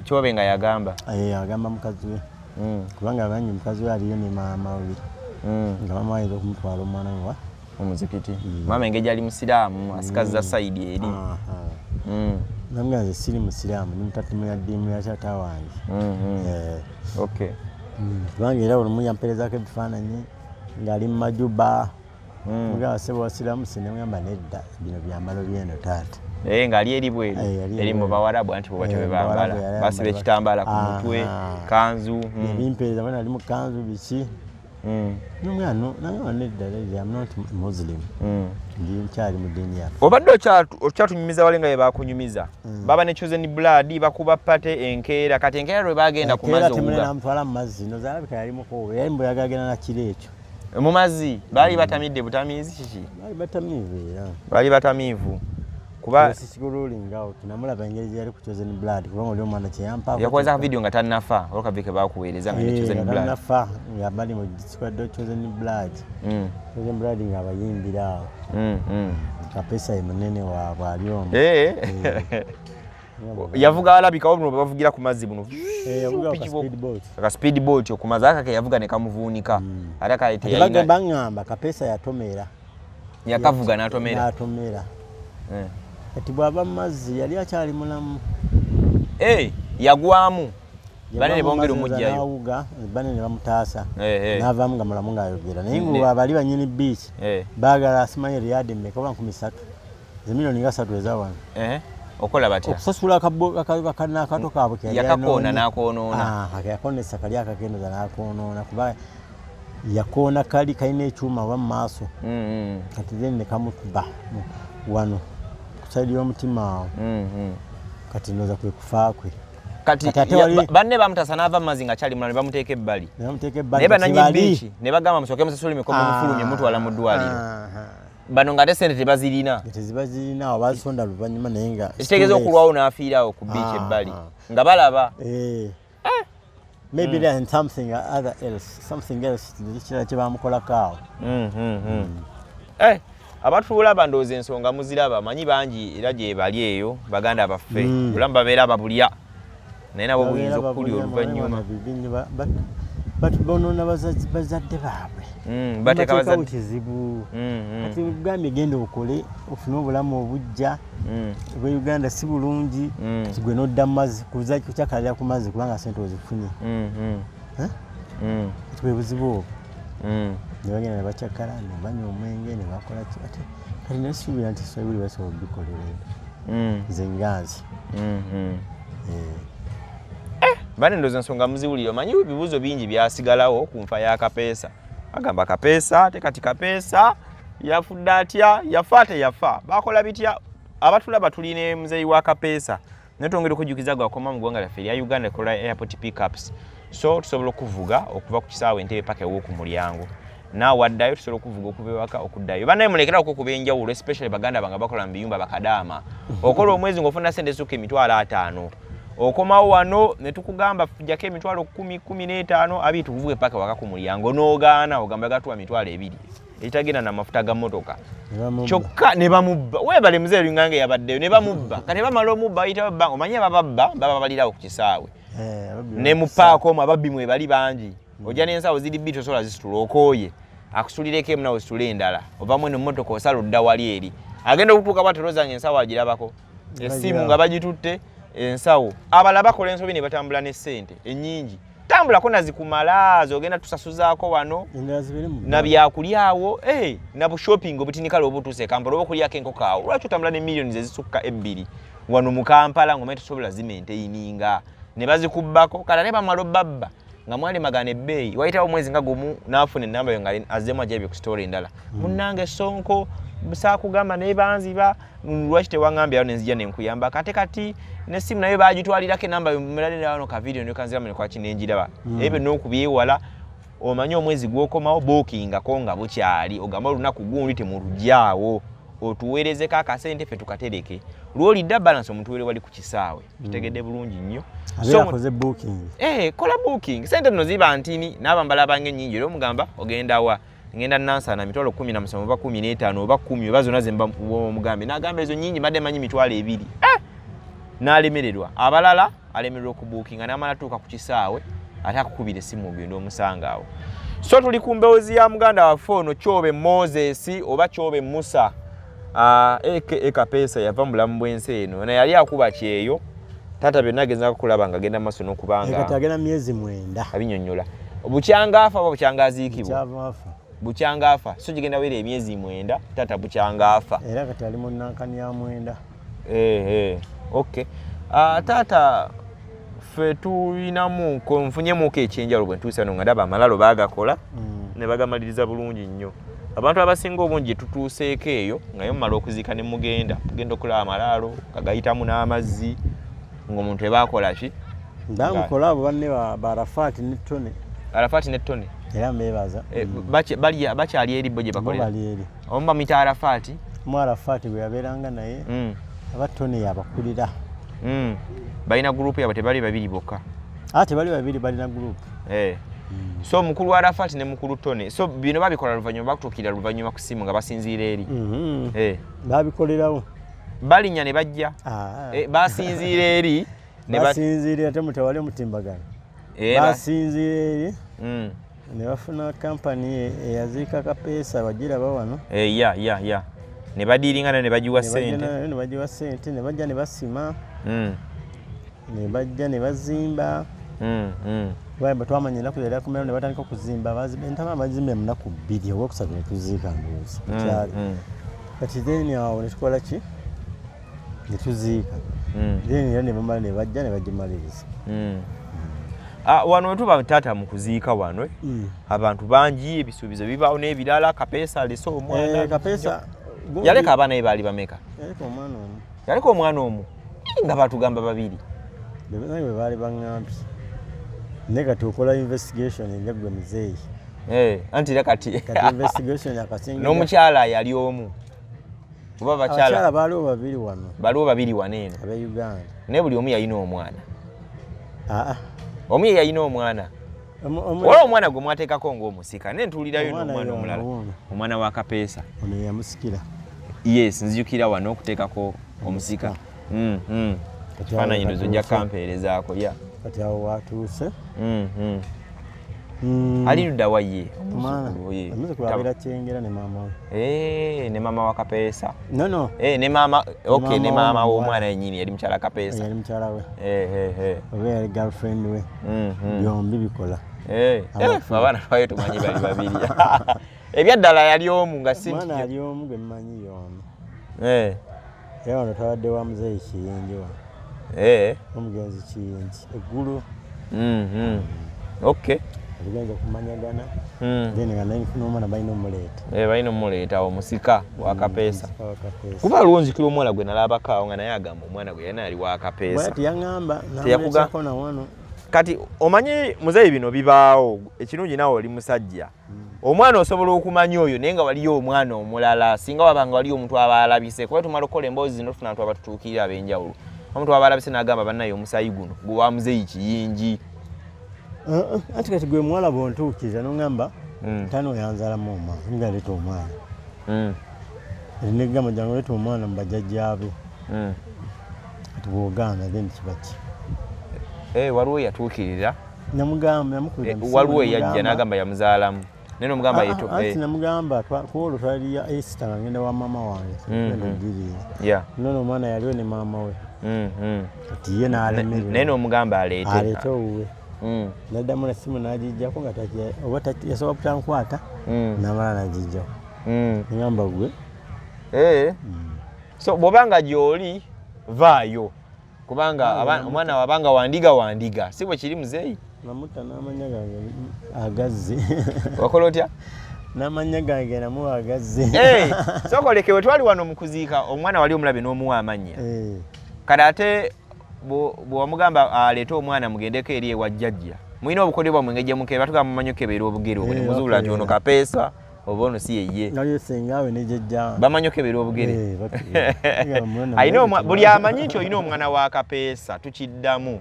Chobe nga yagamba agamba mukazi we kubanga abanyi mukazi we aliyo ne maama we nga mama ayinza okumutwala omwana we omuzikiti mama engeri ali musiraamu asikaza saidi eri namugamba nze siri musiraamu ni mutatumira ddiimu ya taata wange kubanga era olumu yamperezaako ebifaananyi ng'ali mu majuba mugamba sebo wasiraamu sinemugamba nedda bino byambalo byeno taata ng'ali eri bweru eri mu Bawarabu anti bwe batyo bwe bambala basiba ekitambaala ku mutwe kanzu ebimpeereza bana ali mu kanzu biki n'omwana nangamba nedda I'm not Muslim ndi nkyali mu ddiini yaffe obadde okyatunyumiza wale nga bye bakunyumiza baba ne Chosen Blood bakuba pate enkeera kati enkeera lwe bagenda ku mazzi temulina namutwala mu mazzi nozaalabika yali mukowe yali mbu yagagenda na kiro ekyo mu mazzi baali batamidde butamiizi kiki baali batamiivu era baali batamiivu kuba sikululinga out namulaba engeri yali ku chosen blood kubanga oli omwana kyeyampa yakweza video nga tannafa olukavike bakuweereza nga chosen blood tannafa nga bali mu squad chosen blood chosen blood nga bayimbira kapesa munene wa bwali omu yavuga alabikawo buno bavugira ku mazzi buno yavuga ka speed boat okumaza akake yavuga ne kamuvuunika ate kayite yalina bangamba kapesa yatomera yakavuga n'atomera kati bw'aba mu mazzi yali akyali mulamu yagwamu banene bongera omujjayo nawuga banene bamutaasa n'avaamu nga mulamu ng'ayogera naye nga bali banyini beach baagala asimanyi riyadi mmeka oba 3 zemiliyoni nga 3 ezawano okola batya okusasula akato kaabwe yakakoona n'akoonoona yakoonesa kali akakendoza n'akoonoona kuba yakoona kali kalina ekyuma oba mu maaso kati then ne kamukuba wano kusaidi y'omutima awo kati ndooza kwe kufa kwe kati banne bamutasa n'ava mu mazzi nga kyali mulala ne bamuteeka ebbali naye bananyi biiki ne bagamba musooke musasule emikomo mufulumye mutwala mu ddwaliro bano nga ate sente tebazirina awo bazisonda luvannyuma naye nga ekitegeeza okulwawo n'afiirawo ku biiki ebbali nga balaba maybe there's something else kirala kye bamukolako awo abatuula bandooza ensonga muziraba manyi bangi era gye bali eyo baganda baffe bulamu babeera babulya naye nabo buyinza okukulya oluvannyuma bonoona bazadde baabwe bateekawo kizibu kati ugambye genda okole ofune obulamu obujja bwe Uganda si bulungi kati gwe n'odda mu mazzi kukyakalira ku mazzi kubanga sente ozifunye kati bwe buzibu obwo ne bagenda ne bakyakala ne banywa omwenge ne bakola ate kati nasuubira nti Swahili basobola okubikolera nze nganzi bane ndooza ensonga muziwulire omanyi ebibuuzo bingi byasigalawo ku nfa ya Kapeesa bagamba Kapeesa ate kati Kapeesa yafudde atya yafa teyafa bakola bitya abatulaba tuline muzeeyi wa Kapeesa naye twongera okujjukiza gwakoma mu ggwanga lyaffe erya Uganda ekola airport pickups so tusobola okuvuga okuva ku kisaawe Entebbe paka ew'oku mulyango naawe waddayo tusobola okuvuga okuva ewaka okuddayo bannaye mulekera okukuba enjawulo especially baganda bange bakola mu biyumba bakadaama okola omwezi ng'ofuna sente ezisukka emitwalo 5 okomawo wano ne tukugamba fujjako emitwalo 10, 15 abiri tukuvuge paka waka ku mulyango n'ogaana ogamba gatuwa mitwalo 2 ekitagenda n'amafuta ga mmotoka kyokka ne bamubba weebale muzeeyi ngange yabaddeyo ne bamubba kati bamala omubba ayita babba omanyi ababba baba balirawo ku kisaawe ne mu paako omwo ababbi mwe bali bangi ojja n'ensawo ziri bbiri tosobola zisitula okooye akusulireko emu nawe situla endala ovaamu eno mmotoka osala odda wali eri agenda okutuuka bwaterozanga ensawo agirabako essimu nga bagitutte ensawo abala bakola ensobi ne batambula n'essente ennyingi tambulako nazikumala zogenda tusasuzaako wano na byakulyawo na bushopping obutinikala obutuuse Kampala oba okulyako enkoko awo lwaki otambula ne miliyoni zezisukka 2 wano mu Kampala ng'omanyi tosobola zimenteininga ne bazikubbako kala ne bamala obbabba nga mwali magana ebbeeyi wayitawo omwezi nga gumu n'afuna ennamba yo nga azzemu ajjabye ku sitoola endala munnange Sonko saakugamba naye banziba lwaki tewangambyawo nenzija nenkuyamba kati nessimu nayo bagitwalirako enamba mulalira wano ka video nekanziramu nekwaki nenjiraba ebyo n'okubyewala omanyi omwezi gwokomawo bookingako nga bukyali ogamba olunaku gundi temulujjaawo otuweerezeko akasente ffe tukatereke lw'olidda balance omutuweere wali ku kisaawe kitegedde bulungi nnyo kola booking sente nno ziba ntini n'abambala abange ennyingi era omugamba ogenda wa ngenda nansana mitwalo 17 oba 15 oba 10 oba zonna zemba omugambe n'agamba ezo nnyingi mbadde manyi mitwalo 2 n'alemererwa abalala alemererwa okubookinga n'amala tuuka ku kisaawe ate akukubira essimu ogenda omusanga awo so tuli ku mboozi ya muganda waffe ono Kyobe Moses oba Kyobe Musa Kapeesa yava mu bulamu bw'ensi eno naye yali akuba kyeyo taata byonna agenza kukulaba nga agenda maaso n'okubanga kati agenda myezi 9 abinyonnyola bukyangaafa oba bukyangaaziikibwa bukyangaafa so gigenda wera emyezi 9 taata bukyangaafa era kati ali mu nankani ya 9 okay taata ffe tulinamu nfunyemuko ekyenjalo bwe ntuusa no nga ndaba amalalo baagakola ne bagamaliriza bulungi nnyo abantu abasinga obungi tutuuseeko eyo nga yo mumala okuziika ne mugenda okulaba amalaalo kagayitamu n'amazzi ng'omuntu ebaakola ki ndamukola abo banne ba Arafati ne Tone era mbebaza bakyali eri bo gye bakolera omu bamuyita Arafati mu Arafati bwe yabeeranga naye abatone yabakulira balina group yabo tebali babiri bokka ate bali babiri balina group so mukulu wa Arafat ne mukulu Tone so bino babikola luvanyuma bakutukira luvanyuma ku simu nga basinzira eri babikolerawo balinya ne bajja basinzira eri ne basinzira ate mutawali mutimbagana basinzira eri ne bafuna company eyaziika kapeesa bagira bawano ya ne badiringana ne bajiwa sente ne bajja ne basima ne bajja ne bazimba Baba twamanya naku yali akomera ne batandika okuzimba ntama amazimbe munaku 2 owokusatu ne tuziika nduuzi kyali kati then awo ne tukola ki ne tuziika then ne bamala ne bajja ne bagimaliriza wano wetuba taata mu kuziika wano abantu bangi ebisuubizo bibaawo n'ebirala kapeesa alese omwana kapeesa yaleka abaana be baali bameka yaleka omwana omu nga batugamba babiri bwe baali baŋŋambye nega tukola investigation njagwe muzeeyi anti kati investigation yakasinga n'omukyala yali omu kuba bakyala baaliwo babiri wano eno abe Uganda ne buli omu yalina omwana omu yalina omwana wala omwana gwe mwateekako ng'omusika ne ntuulirayo n'omwana omulala omwana wa kapeesa ono yamusikira yes nzijukira wano okuteekako omusika ekifaananyi ndozo ojja kampeerezaako kati awo watuuse ali ludda wa ye omuzukulu abeera Kyengera ne maama we ne maama wa kapeesa no ne maama ne maama w'omwana yennyini yali mukyala kapeesa yali mukyala we oba yali girlfriend we byombi bikola abaana twayo tumanyi bali babiri ebyaddala yali omu nga omwana ali omu gwe mmanyi yono era wano twawadde wa muzeeyi Kiyingi wano omugenzi Kiyingi eggulu tugenza okumanyagana then nga naye nfuna omwana balina omuleeta omusika wa kapeesa kuba aliwo nzikira omuwala gwe nalabako awo nga naye agamba omwana gwe yana ali wa kapeesa teyaŋŋamba namuleetako na wano kati omanyi muzeeyi bino bibaawo ekirungi naawe oli musajja omwana osobola okumanya oyo naye nga waliyo omwana omulala singa wabanga waliyo omuntu aba alabise kuba tumala okukola emboozi zino tufuna abantu abatutuukirira ab'enjawulo omuntu aba alabise n'agamba bannaye omusayi guno gwe wa muzeeyi Kiyingi anti kati gwe muwala bw'ontuukiriza n'oŋŋamba ntano yanzaalamu omwana nga leeta omwana negamba jangu leeta omwana mu bajjajjaabe kati bw'ogaana then kiba ki waliwo yatuukirira namugamba waliwo yajja n'agamba yamuzaalamu naye n'omugamba anti namugamba kuolwo twali ya Easter nga ngenda wa maama wange ogiriira nono omwana yaliwo ne maama we kati ye n'alemererwa naye n'omugamba aleete owuwe naddamu na simu n'agijjako nga oba yasobola kutankwata n'amala n'agijjako ngamba gwe so bw'obanga gy'oli vaayo kubanga omwana wabanga wandiga si bwe kiri muzeeyi namutta n'amanya gange agazze wakola otya n'amanya gange namuwa agazze sokolekewe twali wano mu kuziika omwana wali omulabe n'omuwa amannya kale ate bw'wamugamba aleete omwana mugendeko eri ewa jjajja mulina obukodyo bwammwe engejje mukebe batugamba mumanyi okebeera obugere obwo ne muzuula nti ono kapeesa oba ono si yeye naliyo sengaawe ne jjajja bamanyi okebeera obugere buli amanyi nti olina omwana wa kapeesa tukiddamu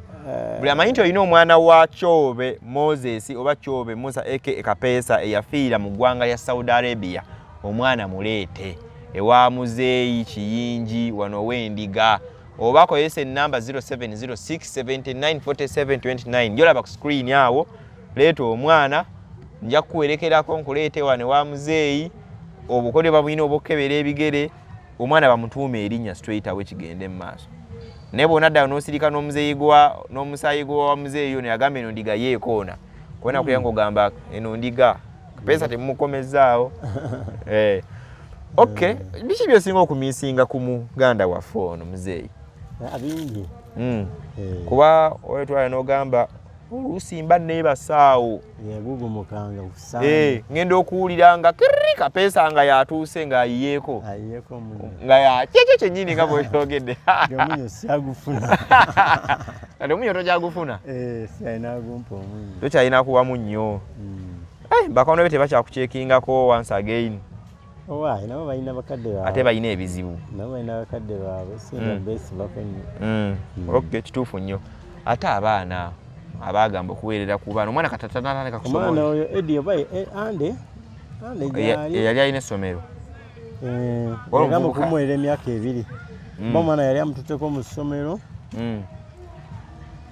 buli amanyi nti olina omwana wa Kyobe Moses oba Kyobe Musa eke kapeesa eyafiira mu ggwanga lya Saudi Arabia omwana muleete ewa muzeeyi Kiyingi wano w'endiga obako yese namba 0706794729 njolaba ku screen awo leeta omwana nja kuwerekerako nkuleete wane wa muzeeyi obukodyo babulina obukebera ebigere omwana bamutuuma erinnya straight away kigende mu maaso naye bw'onaddayo n'osirika n'omusaayi gwa muzeeyi yo ne agamba eno ndiga yeekoona kubona kuyanga ogamba eno ndiga kapeesa temumukomezaawo okay biki byosinga okumisinga ku muganda waffe ono muzeeyi abingi kuba oyetwala n'ogamba olusimba neebasaawo yagugumukanga ngenda okuwuliranga kirri kapeesa nga yatuuse ng'ayiyeeko nga yakyekyo kyennyini nga bweyogedde omunyo syagufuna kati omunyo tokyagufuna sialinagumpa omunyo tokyalina kuwamu nnyo bakono be tebakyakukyekingako once again Owaye nabo balina bakadde baabwe. Ate balina ebizibu. Nabo balina bakadde baabwe singa beesibako nnyo. Okay, kituufu nnyo. Ate abaana abagamba okuweerera ku baana omwana katatanatandika kusoma. Omwana oyo Eddie oba Ande yali alina essomero. Yagamba okumuweerera emyaka 2. Oba omwana yali amututteko mu ssomero.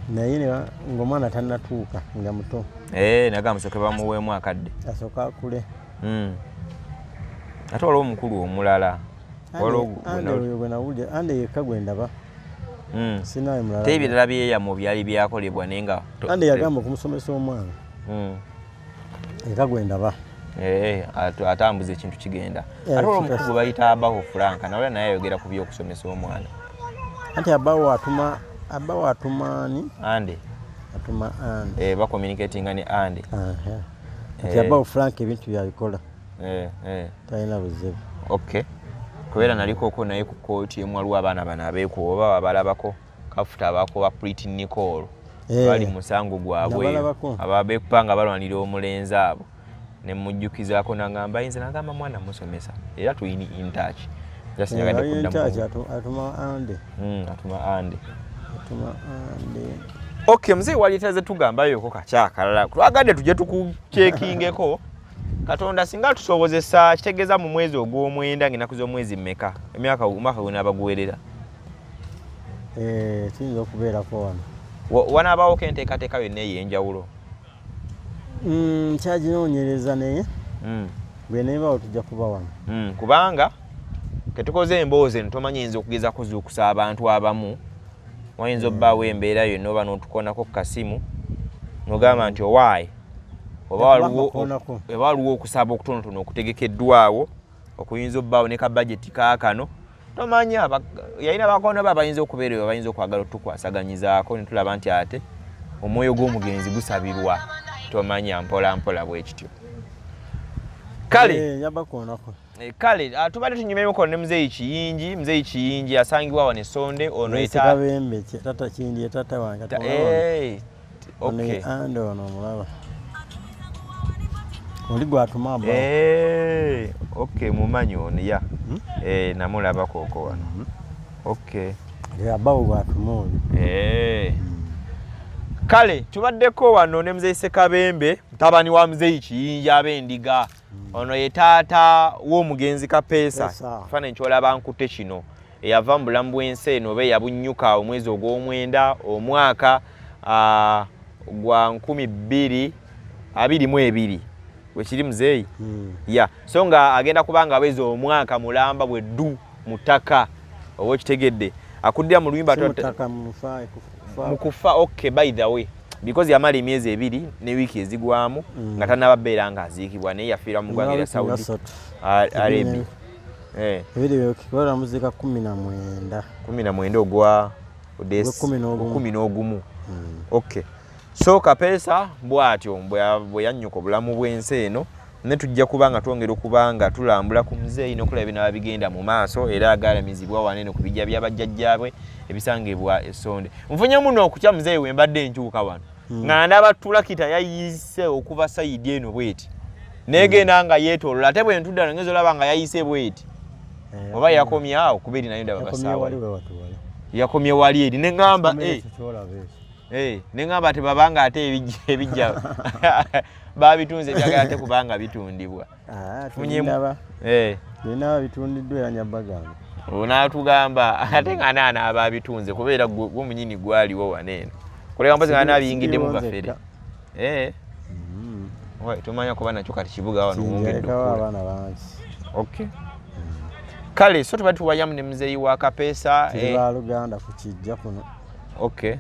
Naye ng'omwana tannatuuka nga muto. Nagamba musooke bamuweemu akadde. Asooka akule. Ate waliwo omukulu omulala. Ande oyo gwe nawulira, Ande yekka gwe ndaba. Sinaawe mulala. Te ebirala byeyamo byali byakolebwa naye nga. Ande yagamba okumusomesa omwana. Yekka gwe ndaba. Atambuza ekintu kigenda. Ate waliwo omukulu bayita abawo Franka nawe naye ayogera ku by'okusomesa omwana. Anti abawo atuma ani? Ande. Atuma Ande. Bakommunicatinga ne Ande. Anti abawo Frank ebintu byabikola. Talina buzibu. Okay. Kubeera nalikoko naye ku kooti emu waliwo abaana bano abeekuba abalabako kafuta abako ba Pretty Nicole. Bali musango gwabwe. Ababeekupa nga balwanira omulenzi abo. Ne mujjukizaako nangamba yinza nagamba mwana musomesa. Era tuyini in touch. Just nyagadde kuddamu. Atuma Ande. Atuma Ande. Okay, mzee walitaze tugambayo ko kacyakalala. Twagadde tujje tukuchekingeko. Katonda singa tusobozesa kitegeeza mu mwezi ogw'omwenda ng'ennaku z'omwezi mmeka emyaka umwaka gwe n'abaguwerera. Kiyinza okubeerako wano. Wanaabawo enteekateeka yonna ey'enjawulo? Kyaginoonyereza naye bwe neebaawo tujja kuba wano. Kubanga ketukoze emboozi ntomanyi yinza okugeza kuzuukusa abantu abamu. Wayinza obbaawo embeera yonna oba n'otukoonako ku kasimu n'ogamba nti owaayi oba waliwo okusaba okutonotono okutegekeddwawo okuyinza obbaawo ne ka budget kaakano tomanya yalina bakoona ba bayinza okubeera eyo bayinza okwagala otukwasaganyizaako ne tulaba nti ate omwoyo gw'omugenzi gusabirwa tomanya mpola mpola bwekityo. Kale tubadde tunyuma emikono ne Muzeeyi Kiyingi asangibwa wano Essonde ono Kabembe tata Kiyingi tata wange okay. Ande ono omulaba. Oli gwatuma aba. Okay, mumanyi ono ya. Namulaba koko wano. Okay. Abawo gwatuma oli. Kale tubaddeko wano ne Muzeeyi Kabembe mutabani wa Muzeeyi Kiyingi ab'endiga. Ono ye taata w'omugenzi Kapeesa. Fana nkyolaba nkutte kino. Eyava mu bulamu bw'ensi eno oba yabunnyuka omwezi ogw'omwenda omwaka gwa 2022. Wekiri Muzeeyi? So nga agenda kubanga aweza omwaka mulamba bwe ddu mutaka oba kitegedde. Akuddira mu luyimba mukufa. Okay, by the way. Because yamala emyezi 2 ne wiiki ezigwamu nga tannababeera nga aziikibwa naye yafiira mu ggwanga lya Saudi Arabia. Ebiri okikola muzika 19 ogwa 11. Okay. So Kapeesa bw'atyo bwe yannyuka obulamu bw'ensi eno ne tujja kubanga twongera okubanga tulambula ku Muzeeyi n'okulaba binaba bigenda mu maaso era agalamizibwa wanene ku bijja by'abajjajjaabwe ebisangibwa Essonde. Nfunye muno okutya Muzeeyi we mbadde nkyuka wano nga ndaba tulakita yayise okuva sayidi eno bweti negenda nga yeetolola ate bwe ntudda ngezo olaba nga yayise bweti oba yakomye awo kubeeri nayo ndaba basaawa yakomye wali eri neŋŋamba neŋŋamba ate babanga ate ebijja babitunze byagala ate kubanga bitundibwa nina bitundiddwa era nyabagamba onaatugamba ate nga naana ababitunze kubeera gwomunyini gwaliwo waneeno kuleka mpozi nga nabiyingiddemu bafere tumanya kuba nakyo kati kibuga wano mwongedde abaana bangi. Okay. Kale so tubadde tuwayamu ne Muzeeyi wa Kapeesa baluganda ku kijja kuno. Okay.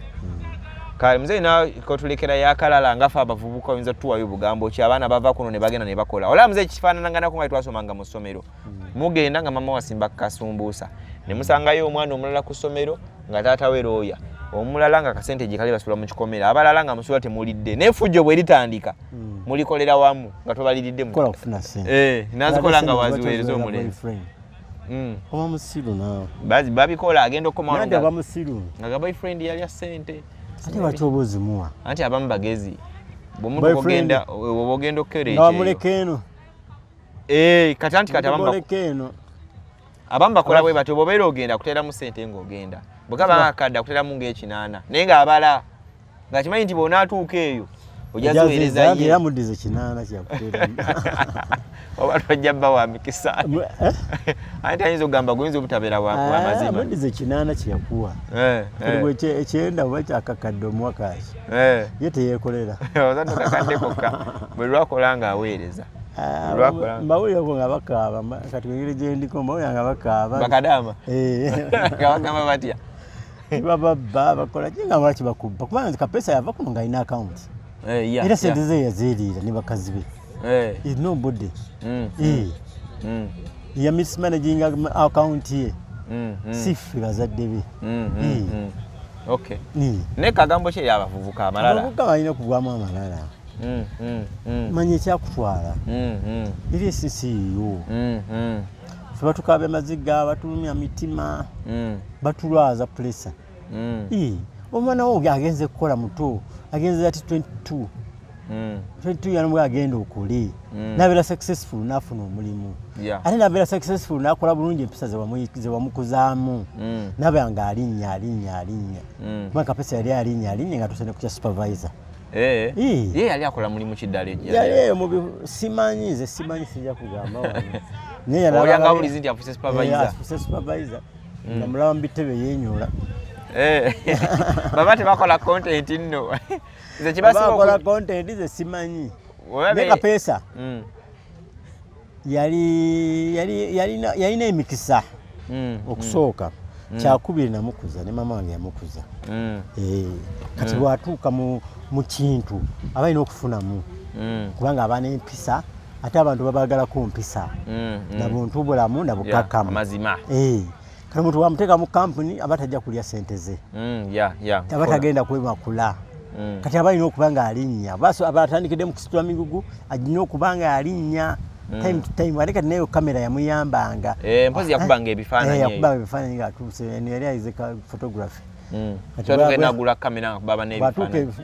Kale Muzeeyi na kotulekera yakalala ngafa abavubuka oyinza tuwayo bugambo ki abaana bava kuno ne bagenda ne bakola ola Muzeeyi kifaanananganako nga twasomanga mu ssomero mugenda nga mama wasimba kasumbuusa ne musangayo omwana omulala ku ssomero nga taatawe looya omulala nga kasente gye kali basula mu kikomera abalala nga musula temulidde n'effujjo bwe litandika mulikolera wamu nga tobaliridde nazikola nga waziweereza omulenzi. Oba musiru naawe babikola agenda okoma nga musiru nga boyfriend yalya ssente ate lwaki oba ozimuwa anti abamu bagezi bwomuntu ogenda okkereza wamuleka eno katanti katabamba keno abamba kola bwe batyo bobeera ogenda kutera mu sente ng'ogenda bwekaba akadda kutera mu ng'ekinaana naye ng'abala nga kimanyi nti bw'onaatuuka eyo ojja ziweereza ye era muddize kinaana kyakutera oba twajja bba wa mikisa ate ayinza okugamba guyinza obutabeera wa mazima muddize kinaana kyeyakuwa ekyenda oba kyakakadde omuwakaki ye teyeekolera ozadde kakadde kokka bwe lwakola ng'aweereza mbawulirako nga bakaaba kati engeri gyendiko mbawulira nga bakaaba bakadaama nga bagamba batya bababba bakola kinga lwaki bakubba kubanga kapesa yava kuno ng'alina akawunti era sente ze yazeeriira ne bakazi be is nobody ya mismanaging account ye sife bazadde be naye kagambo kye yabavubuka amalala abavubuka balina kugwamu amalala manya ekyakutwala eri esisiiyo fe batukaaba amaziga batulumya mitima batulwaza puresa omwana wo agenze kukola muto agenze ati 22 yanobwe agenda okole nabeera successful nafuna omulimu ate nabeera successful nakola bulungi empisa zewamukuzaamu nabeera nga alinnya kubanga kapesa yali alinnya nga tusane kukya supervisor ye yali akola mulimu kiddala simanyi sijja kugamba oyanga bulizi nti afuse supervisor nga mulaba mu bitebe yenyola baba tebakola content nno bakola content ze simanyi naye kapesa yalina emikisa okusooka kyakubiri namukuza ne mama wange yamukuza kati bwatuuka mu kintu abalina okufunamu kubanga abaana empisa ate abantu babagalako mpisa nabuntu bulamu nabukakamu mazima kati omuntu wamuteeka mu kampuni aba tajja kulya sente ze aba tagenda kwemakula kati abalina okuba nga alinnya abatandikidde mu kusitula migugu alina okuba nga alinnya time to time ate kati nayo kamera yamuyambanga mpozi yakubanga ebifaananyi ng'atuuse yali ayize photography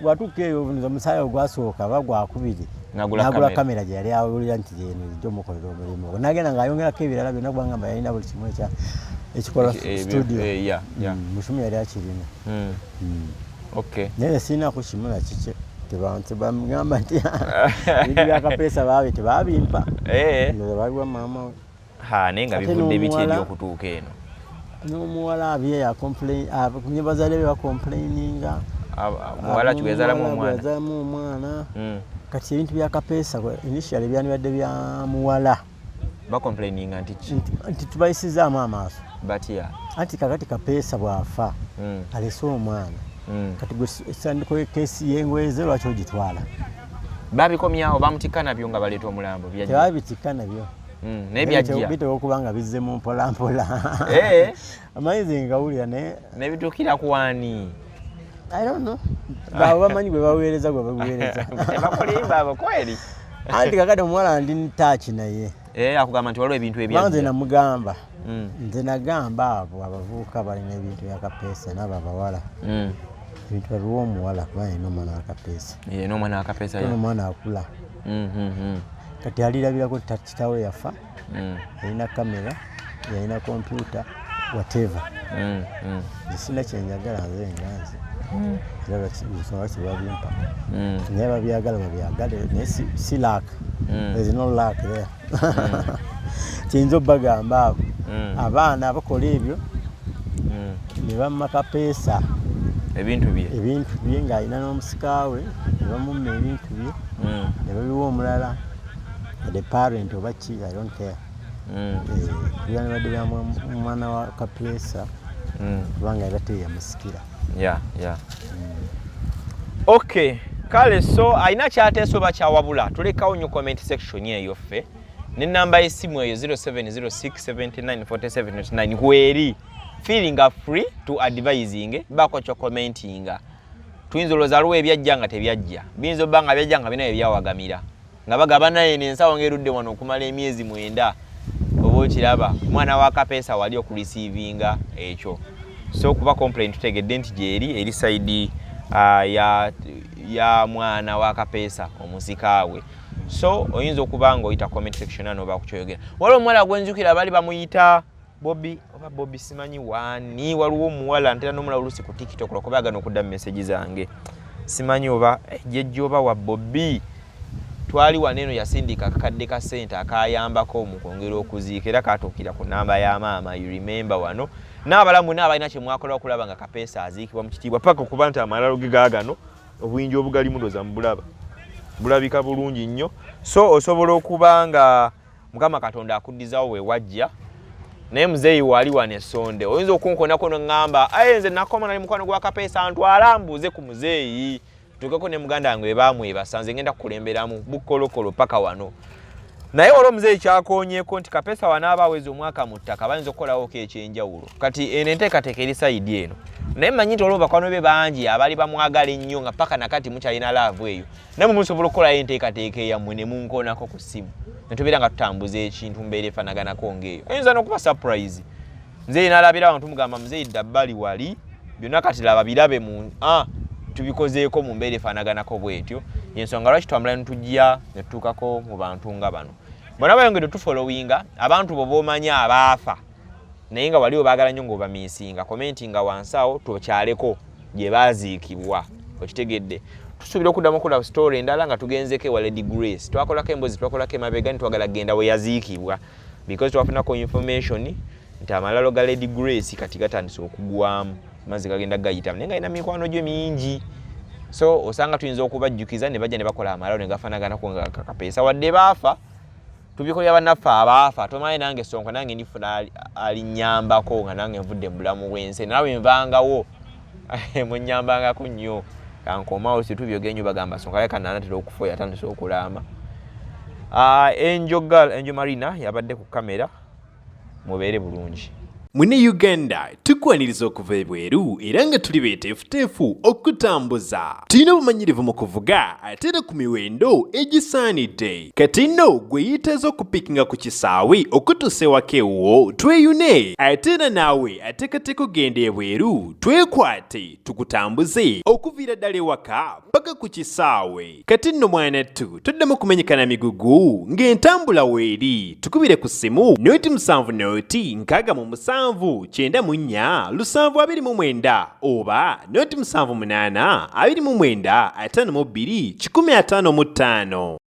bwatuuka eyo omusaayi ogwasooka oba gwakubiri nagula kamera gye yali awulira nti eno ejja omukolera omulimu nagenda ng'ayongerako ebirala byonna kubanga mba yalina buli kimu ekikola studio mushumu yali akirina naye sirinaku kimu nakikye tebamugamba nti ebintu byakapesa baabe tebabimpa baliwa maama we naye nga bivudde biti eri okutuuka eno n'omuwala abye kumye bazadde be bakomplaininga muwala kiwezalamu omwana kati ebintu byakapesa initially byandibadde bya muwala bakomplaininga nti tubayisizaamu amaaso batya anti kakati kapesa bwafa alese omwana kati gwe esandiko ekesi yengoyeze lwaki ogitwala babikomyawo bamutikka nabyo nga baleeta omulambo tebabitikka nabyo naye byajja biteeka okuba nga bizzemu mpolampola amayizi ngawulira naye nebituukira ku waani I don't know baabo bamanyi gwe baweereza gwe baweereza bakolimba abo kweri anti kakati omuwala ndi ntaki naye akugamba nti waliwo ebintu ebyajja nze namugamba nze nagamba abo abavubuka balina ebintu byakapesa nabo abawala ebintu babiwa omuwala kuba yina omwana wakapesa n'omwana wakapesa omwana akula kati alirabirako kitawe yafa yalina kamera yalina kompyuta whatever sina kyenjagala nze enganzi era nsonga kyebabimpa naye babyagala babyagale naye si lack there's no lack there kiyinza obbagamba abo abaana abakola ebyo ne bamakapesa ebintu bye ng'alina n'omusikawe ne bamumma ebintu bye ne babiwa omulala the parent oba ki I don't care byandibadde bya mwana wa kapesa kubanga ebate yamusikira okay kale so alina kyateesoba kyawabula tulekawo nnyo comment section eyo ffe ne namba y'essimu eyo 0706794799 kweri feeling free to advising bako kyo commentinga tuyinza olowooza aliwo ebyajja nga tebyajja biyinza obba nga byajja nga bina ebyawagamira nga bagaba naye nensawo ng'erudde wano okumala emyezi 9 oba okiraba omwana wa kapesa wali okureceivinga ekyo so kuba complaint tutegedde nti gyeri eri side ya mwana wa kapesa omusikaawe so oyinza okuba nga oyita comment section ano oba kukyogera waliwo omuwala gwenjukira bali bamuyita Bobby oba Bobby simanyi wani waliwo omuwala ntera n'omulala oluusi ku TikTok lwakuba yagana okudda mu message zange simanyi oba jjejja oba wa Bobby twali waneeno yasindika akakadde ka ssente akayambako mu kwongera okuziika era katuukira ku namba ya maama you remember wano n'abalamu n'abalina kye mwakola okulaba nga kapeesa aziikibwa mu kitiibwa paka okuba nti amalalo ge gaagano obuyinja obugali mudoza mbulaba bulabika bulungi nnyo so osobola okuba nga Mukama Katonda akuddizaawo we wajja naye muzeeyi wali wane Sonde oyinza okunkonako n'ŋŋamba nze nakoma nali mukwano gwa kapeesa ntwala mbuuze ku muzeeyi tukeko ne muganda wange we baamwebasa nze ngenda kukulemberamu bukolokolo paka wano naye olwo muzeeyi kyakoonyeeko nti kapeesa wanaaba awezi omwaka mu ttaka bayinza okukolawo ko ekyenjawulo kati eno enteekateeka eri sayidi eno naye mmanyi nti olwo bakwano be bangi abaali bamwagala ennyo nga paka nakati mukyalina laavu eyo naye musobola okukolayo enteekateeka eyammwe ne munkoonako ku ssimu ne tubeera nga tutambuza ekintu mbeera efanaganako ng'eyo oyinza n'okuba surprise muzeeyi n'alabira abantu mugamba muzeeyi dabbali wali byonna kati laba birabe mu tubikozeeko mu mbeera efanaganako bwetyo yensonga lwaki twambala ne tujja ne tutuukako mu bantu nga bano bonna bayongedde tufollowinga abantu bo boomanya abaafa naye nga waliwo baagala nnyo ng'obamiisinga komenti nga wansi awo tokyaleko gye baaziikibwa okitegedde tusuubira okuddamu okulaba story endala nga tugenzeko ewa Lady Grace twakolako emboozi twakolako emabega nitwagala kgenda we yaziikibwa because twafunako information nti amalalo ga Lady Grace kati gatandise okugwamu mazzi gagenda gayitamu naye nga alina mikwano gyo mingi so osanga tuyinza okubajjukiza ne bajja ne bakola amalalo ne gafanaganako nga kapeesa wadde baafa tubikolera bannaffe abaafa tomanyi nange Sonko nange ndifuna alinnyambako nga nange nvudde mu bulamu bw'ensi naawe nvangawo munnyambangako nnyo kankomawo situbyogera ennyo bagamba Sonko aleka nanatera okufa yatandise okulaama Angel Marina yabadde ku kamera mubeere bulungi Mune Uganda tukwaniriza okuva ebweru era nga tuli beeteefuteefu okutambuza tulina obumanyirivu mu kuvuga ate era ku miwendo egisaanidde kati nno gwe yeetaaza okupikinga ku kisaawe okutuusa ewaka ewuwo tweyune ate era naawe ateekateeka okugenda ebweru twekwate tukutambuze okuviira ddala ewaka paka ku kisaawe kati nno mwanattu toddamu kumenyekana migugu ng'entambula weeri tukubire ku ssimu noti 7 noti 6 94 729 oba noti 78 29 52 155.